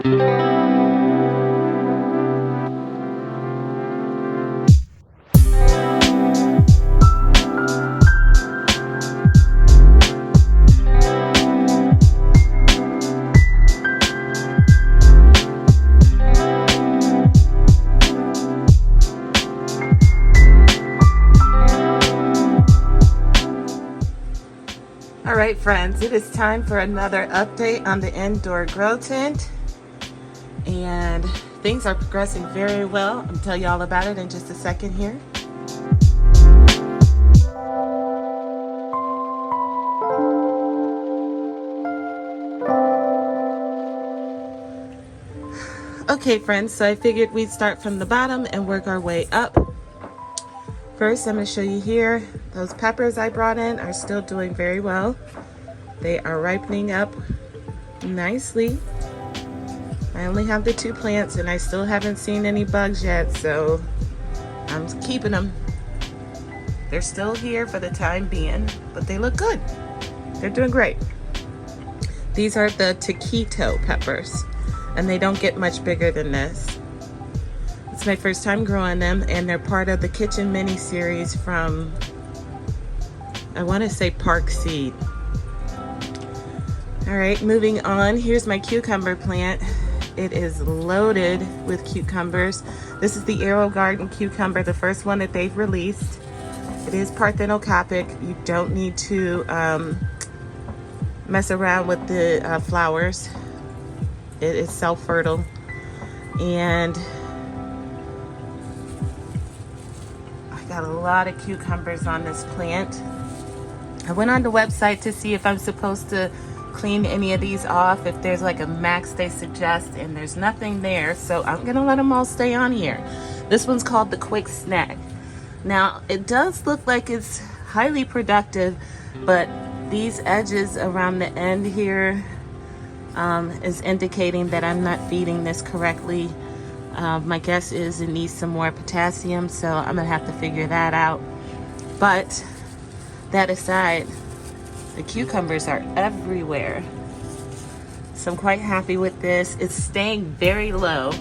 All right, friends, it is time for another update on the indoor grow tent, and things are progressing very well. I'll tell you all about it in just a second here. Okay, friends, so I figured we'd start from the bottom and work our way up. First, I'm going to show you here, those peppers I brought in are still doing very well. They are ripening up nicely. I only have the 2 plants and I still haven't seen any bugs yet, so I'm keeping them. They're still here for the time being, but they look good. They're doing great. These are the taquito peppers, and they don't get much bigger than this. It's my first time growing them, and they're part of the kitchen mini series from, I want to say, Park Seed. All right, moving on. Here's my cucumber plant. It is loaded with cucumbers. This is the Arrow Garden cucumber, the first one that they've released. It is parthenocopic. You don't need to mess around with the flowers. It is self-fertile, and got a lot of cucumbers on this plant. I went on the website to see if I'm supposed to clean any of these off, if there's like a max they suggest, and there's nothing there, so I'm gonna let them all stay on here. This one's called the Quick Snack. Now, it does look like it's highly productive, but these edges around the end here is indicating that I'm not feeding this correctly. My guess is it needs some more potassium, so I'm gonna have to figure that out. But that aside, the cucumbers are everywhere, so I'm quite happy with this. It's staying very low,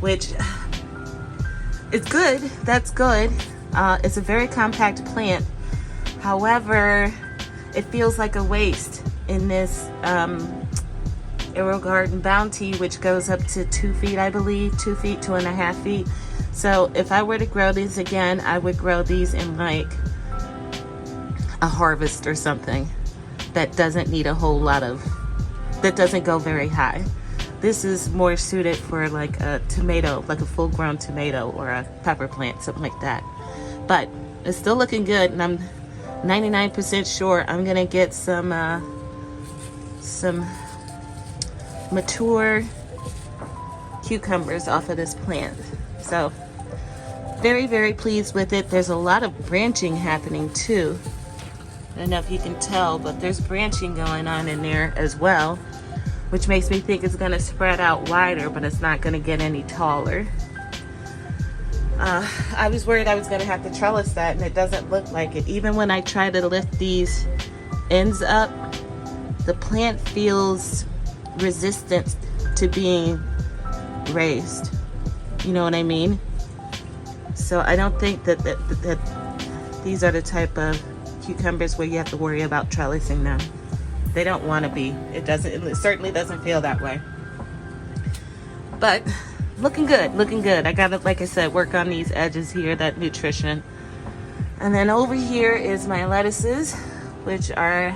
which is good. That's good. It's a very compact plant. However, it feels like a waste in this Arrow Garden Bounty, which goes up to 2 feet, I believe, 2 feet, 2.5 feet. So if I were to grow these again, I would grow these in like a harvest or something that doesn't need a whole lot of, that doesn't go very high. This is more suited for like a tomato, like a full-grown tomato or a pepper plant, something like that. But it's still looking good, and I'm 99% sure I'm gonna get some mature cucumbers off of this plant. So very, very pleased with it. There's a lot of branching happening too. I don't know if you can tell, but there's branching going on in there as well, which makes me think it's going to spread out wider, but it's not going to get any taller. I was worried I was going to have to trellis that, and it doesn't look like it. Even when I try to lift these ends up, the plant feels resistant to being raised. You know what I mean? So I don't think that these are the type of cucumbers where you have to worry about trellising them. They don't want to be. It certainly doesn't feel that way. But looking good, looking good. I gotta, like I said, work on these edges here, that nutrition. And then over here is my lettuces, which are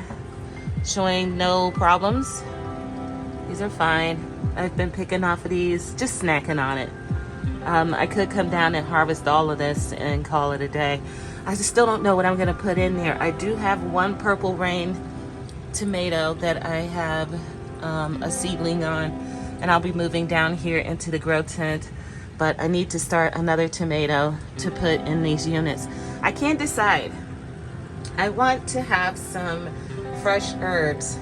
showing no problems. These are fine. I've been picking off of these, just snacking on it. I could come down and harvest all of this and call it a day. I just still don't know what I'm gonna put in there. I do have one Purple Rain tomato that I have a seedling on, and I'll be moving down here into the grow tent, but I need to start another tomato to put in these units. I can't decide. I want to have some fresh herbs,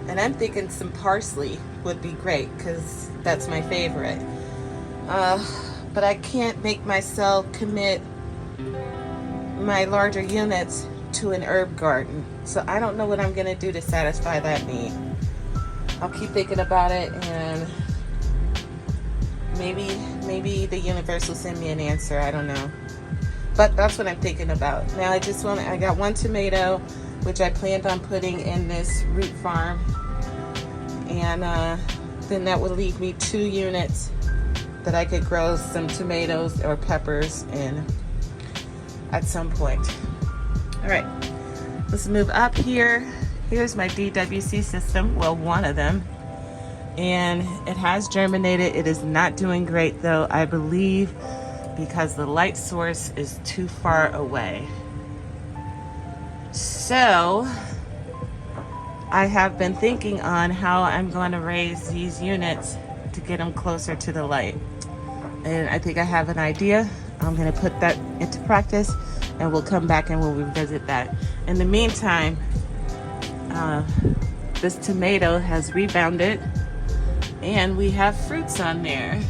and I'm thinking some parsley would be great because that's my favorite. But I can't make myself commit my larger units to an herb garden, so I don't know what I'm gonna do to satisfy that need. I'll keep thinking about it and Maybe the universe will send me an answer. I don't know. But that's what I'm thinking about. Now I got one tomato, which I planned on putting in this root farm. And then that would leave me 2 units that I could grow some tomatoes or peppers in at some point. All right, let's move up here. Here's my DWC system, well, one of them. And it has germinated. It is not doing great though, I believe, because the light source is too far away. So I have been thinking on how I'm going to raise these units to get them closer to the light. And I think I have an idea. I'm going to put that into practice, and we'll come back and we'll revisit that. In the meantime, this tomato has rebounded and we have fruits on there.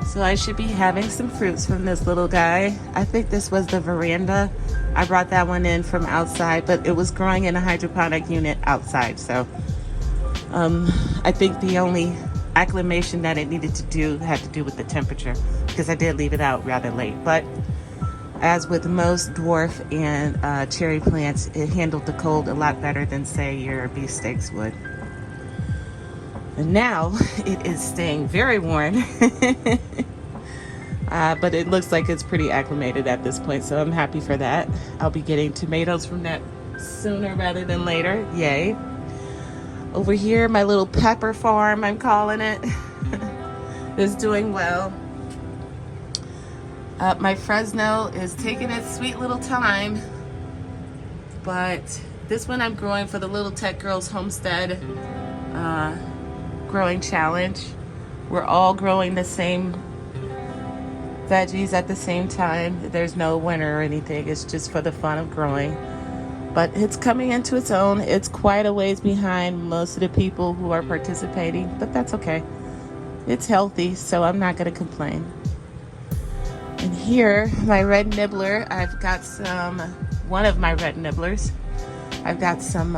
So I should be having some fruits from this little guy. I think this was the veranda. I brought that one in from outside, but it was growing in a hydroponic unit outside. So I think the only acclimation that it needed to do had to do with the temperature, because I did leave it out rather late. But as with most dwarf and cherry plants, it handled the cold a lot better than, say, your beefsteaks would. And now it is staying very warm. But it looks like it's pretty acclimated at this point, so I'm happy for that. I'll be getting tomatoes from that sooner rather than later. Yay. Over here, my little pepper farm, I'm calling it, is doing well. My Fresno is taking its sweet little time, but this one I'm growing for the Little Tech Girls Homestead growing challenge. We're all growing the same veggies at the same time. There's no winner or anything. It's just for the fun of growing. But it's coming into its own. It's quite a ways behind most of the people who are participating, but that's okay. It's healthy, so I'm not going to complain. And here, my red nibbler, I've got one of my red nibblers. I've got some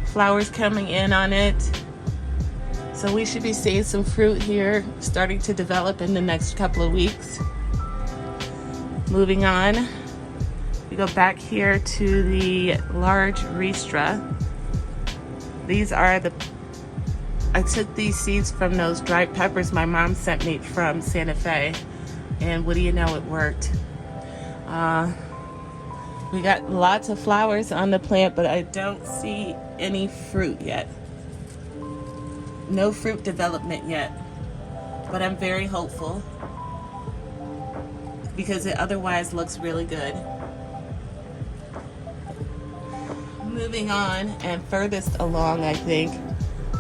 flowers coming in on it. So we should be seeing some fruit here starting to develop in the next couple of weeks. Moving on, we go back here to the large Ristra. These are I took these seeds from those dried peppers my mom sent me from Santa Fe. And what do you know, it worked. We got lots of flowers on the plant, but I don't see any fruit yet. No fruit development yet, but I'm very hopeful because it otherwise looks really good. Moving on, and furthest along, I think,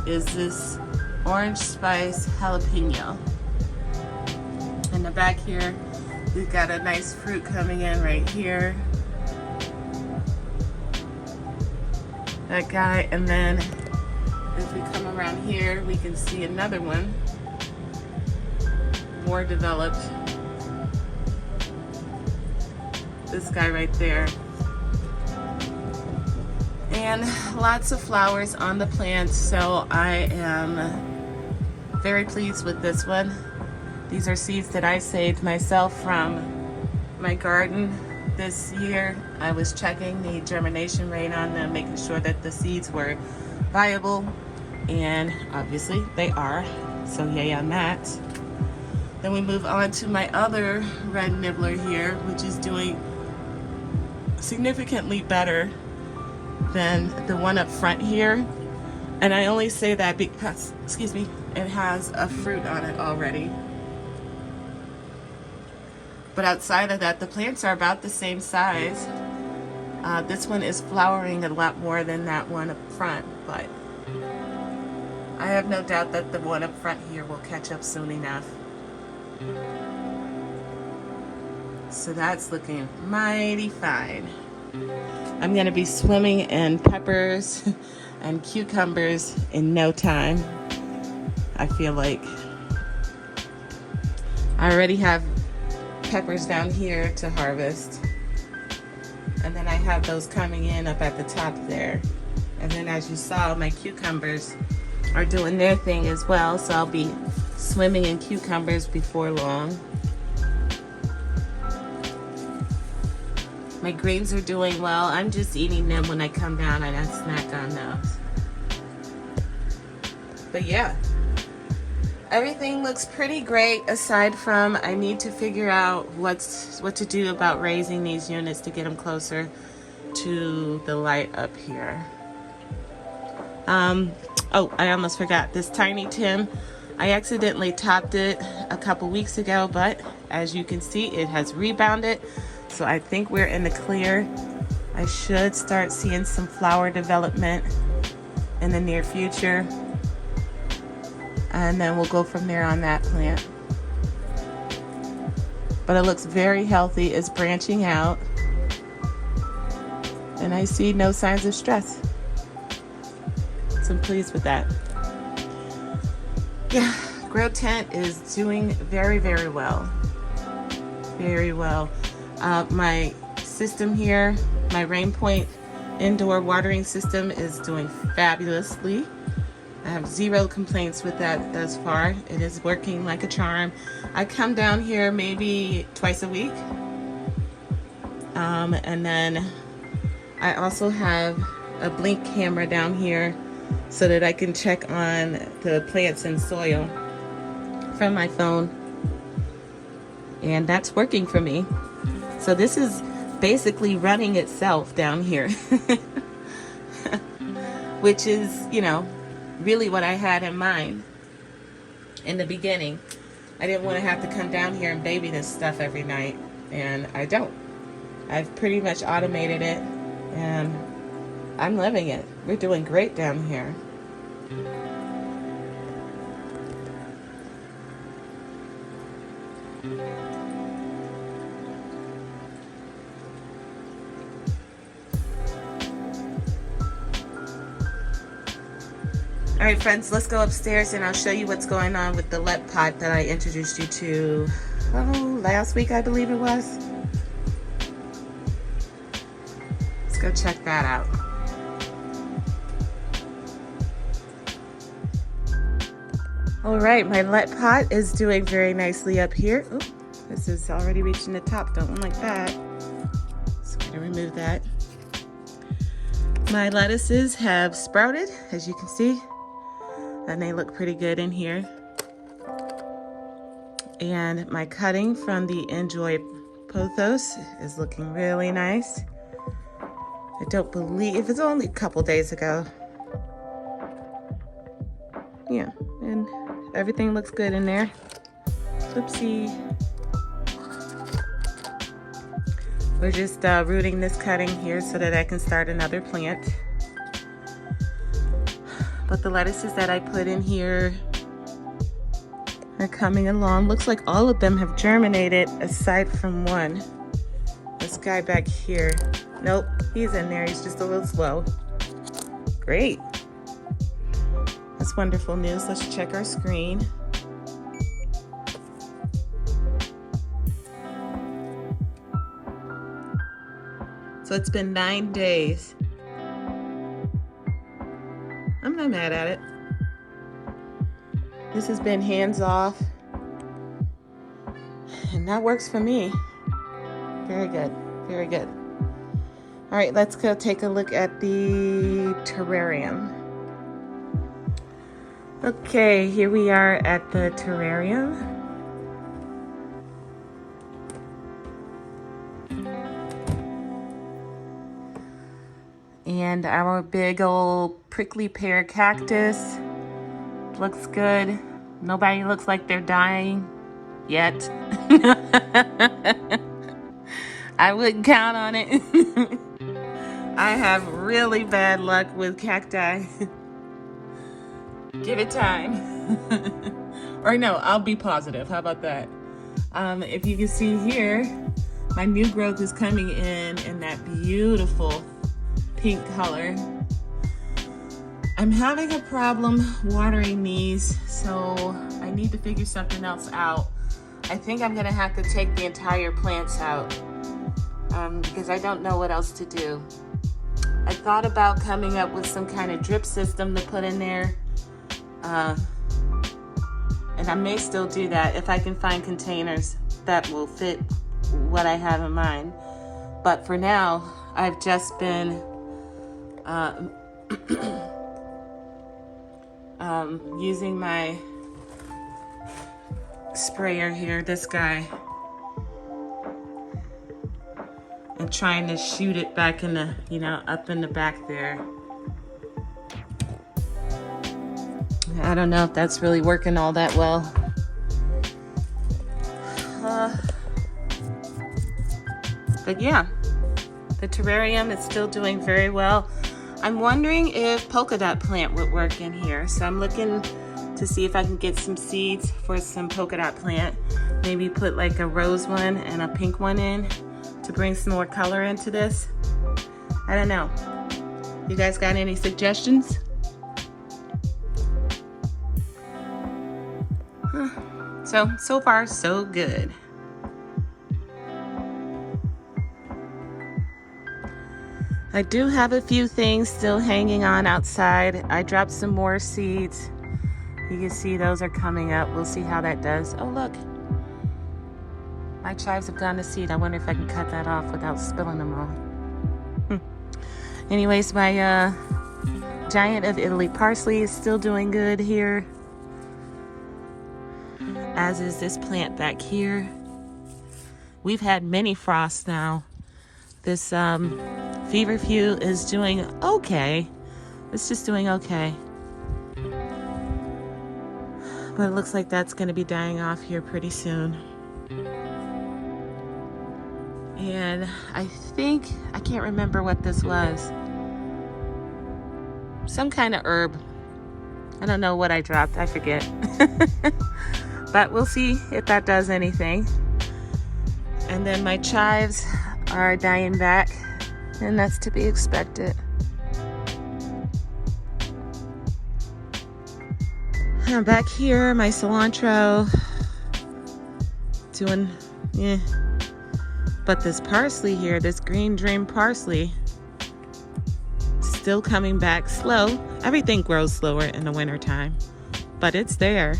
is this orange spice jalapeno. In the back here, we've got a nice fruit coming in right here. That guy, and then if we come around here, we can see another one, more developed. This guy right there. And lots of flowers on the plant, so I am very pleased with this one. These are seeds that I saved myself from my garden this year. I was checking the germination rate on them, making sure that the seeds were viable, and obviously they are, so yay on that. Then we move on to my other red nibbler here, which is doing significantly better than the one up front here. And I only say that because, it has a fruit on it already. But outside of that, the plants are about the same size. This one is flowering a lot more than that one up front, but I have no doubt that the one up front here will catch up soon enough. So that's looking mighty fine. I'm gonna be swimming in peppers and cucumbers in no time. I feel like I already have peppers down here to harvest, and then I have those coming in up at the top there. And then as you saw, my cucumbers are doing their thing as well, so I'll be swimming in cucumbers before long. My greens are doing well. I'm just eating them when I come down and I snack on those. But yeah, everything looks pretty great aside from I need to figure out what to do about raising these units to get them closer to the light up here. Oh, I almost forgot this Tiny Tim. I accidentally topped it a couple weeks ago, but as you can see, it has rebounded. So I think we're in the clear. I should start seeing some flower development in the near future. And then we'll go from there on that plant. But it looks very healthy. It's branching out. And I see no signs of stress. So I'm pleased with that. Yeah, Grow Tent is doing very, very well. Very well. My system here, my Rain Point indoor watering system is doing fabulously. I have zero complaints with that thus far. It is working like a charm. I come down here maybe twice a week. And then I also have a blink camera down here so that I can check on the plants and soil from my phone. And that's working for me. So this is basically running itself down here, which is, you know, really what I had in mind in the beginning. I didn't want to have to come down here and baby this stuff every night, and I don't. I've pretty much automated it, and I'm loving it. We're doing great down here. All right, friends, let's go upstairs and I'll show you what's going on with the let pot that I introduced you to, last week, I believe it was. Let's go check that out. All right, my let pot is doing very nicely up here. Ooh, this is already reaching the top. Don't want like that. So I'm gonna remove that. My lettuces have sprouted, as you can see. And they look pretty good in here. And my cutting from the Enjoy Pothos is looking really nice. I don't believe, it's only a couple days ago. Yeah, and everything looks good in there. Oopsie. We're just rooting this cutting here so that I can start another plant. But the lettuces that I put in here are coming along. Looks like all of them have germinated aside from one. This guy back here. Nope, he's in there. He's just a little slow. Great. That's wonderful news. Let's check our screen. So it's been 9 days. I'm not mad at it. This has been hands off, and that works for me. Very good, very good. All right, let's go take a look at the terrarium. Okay, here we are at the terrarium. And our big old prickly pear cactus looks good. Nobody looks like they're dying yet. I wouldn't count on it. I have really bad luck with cacti. Give it time. Or no, I'll be positive. How about that? If you can see here, my new growth is coming in that beautiful pink color. I'm having a problem watering these, so I need to figure something else out. I think I'm gonna have to take the entire plants out because I don't know what else to do. I thought about coming up with some kind of drip system to put in there, And I may still do that if I can find containers that will fit what I have in mind. But for now, I've just been using my sprayer here, this guy, and trying to shoot it back in the, up in the back there. I don't know if that's really working all that well. But yeah, the terrarium is still doing very well. I'm wondering if polka dot plant would work in here. So I'm looking to see if I can get some seeds for some polka dot plant. Maybe put like a rose one and a pink one in to bring some more color into this. I don't know. You guys got any suggestions? So far, so good. I do have a few things still hanging on outside. I dropped some more seeds. You can see those are coming up. We'll see how that does. Oh, look. My chives have gone to seed. I wonder if I can cut that off without spilling them all. Anyways, my Giant of Italy parsley is still doing good here, as is this plant back here. We've had many frosts now. This feverfew is doing okay. It's just doing okay. But it looks like that's going to be dying off here pretty soon. And I can't remember what this was. Some kind of herb. I don't know what I dropped. I forget. But we'll see if that does anything. And then my chives are dying back, and that's to be expected. And back here, my cilantro doing, But this parsley here, this Green Dream parsley, still coming back slow. Everything grows slower in the wintertime, but it's there.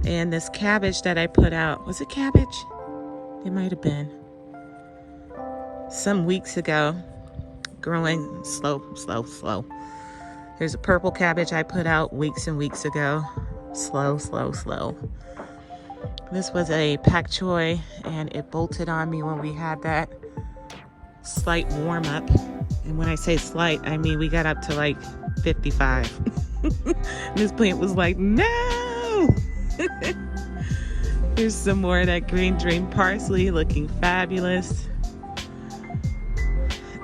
And this cabbage that I put out, was it cabbage? It might have been. Some weeks ago, growing slow. Here's a purple cabbage I put out weeks and weeks ago. Slow. This was a pak choi, and it bolted on me when we had that slight warm up. And when I say slight, I mean we got up to like 55. This plant was like, no! Here's some more of that Green Dream parsley looking fabulous.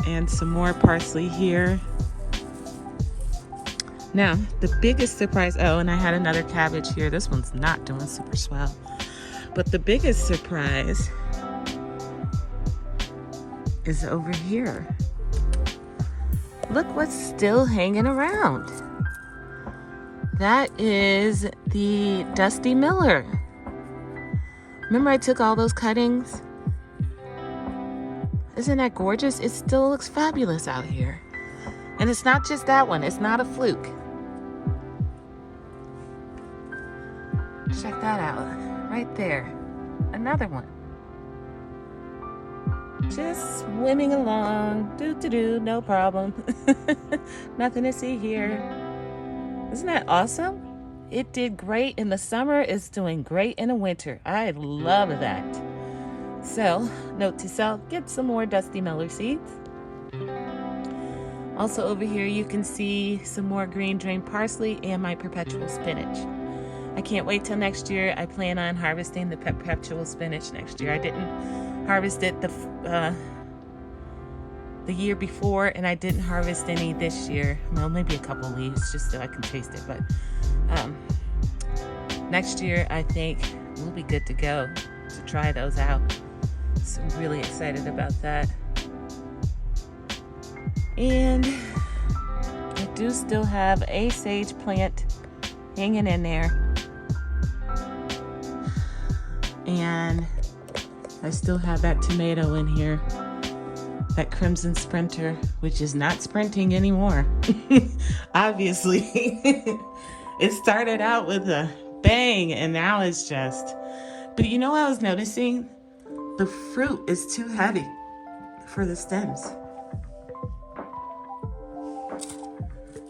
And some more parsley here. Now, the biggest surprise, and I had another cabbage here. This one's not doing super swell. But the biggest surprise is over here. Look what's still hanging around. That is the Dusty Miller. Remember I took all those cuttings? Isn't that gorgeous? It still looks fabulous out here. And it's not just that one. It's not a fluke. Check that out. Right there. Another one. Just swimming along. No problem. Nothing to see here. Isn't that awesome? It did great in the summer. It's doing great in the winter. I love that. So, note to self, get some more Dusty Miller seeds. Also over here you can see some more Green Dream parsley and my perpetual spinach. I can't wait till next year. I plan on harvesting the perpetual spinach next year. I didn't harvest it the year before, and I didn't harvest any this year. Well, maybe a couple leaves just so I can taste it. But next year I think we'll be good to go to try those out. So I'm really excited about that. And I do still have a sage plant hanging in there. And I still have that tomato in here, that Crimson Sprinter, which is not sprinting anymore, obviously. It started out with a bang, and now it's just... But you know what I was noticing? The fruit is too heavy for the stems.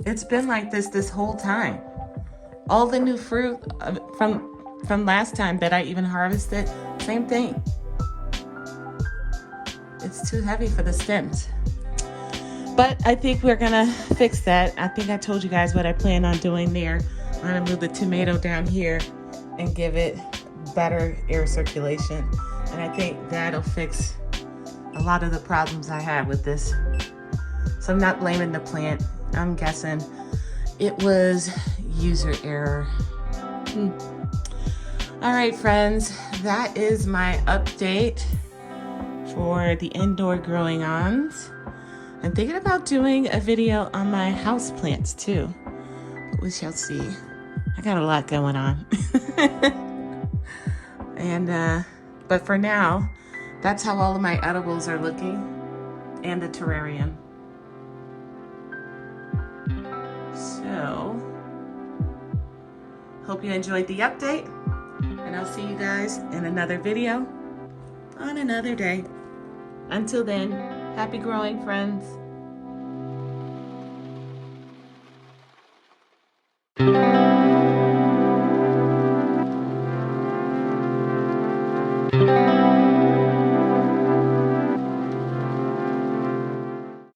It's been like this whole time. All the new fruit from last time that I even harvested, same thing. It's too heavy for the stems. But I think we're gonna fix that. I think I told you guys what I plan on doing there. I'm gonna move the tomato down here and give it better air circulation. And I think that'll fix a lot of the problems I had with this. So I'm not blaming the plant. I'm guessing it was user error. All right, friends, that is my update for the indoor growing ons. I'm thinking about doing a video on my house plants too, but we shall see. I got a lot going on. And but for now, that's how all of my edibles are looking, and the terrarium. So, hope you enjoyed the update, and I'll see you guys in another video on another day. Until then, happy growing, friends.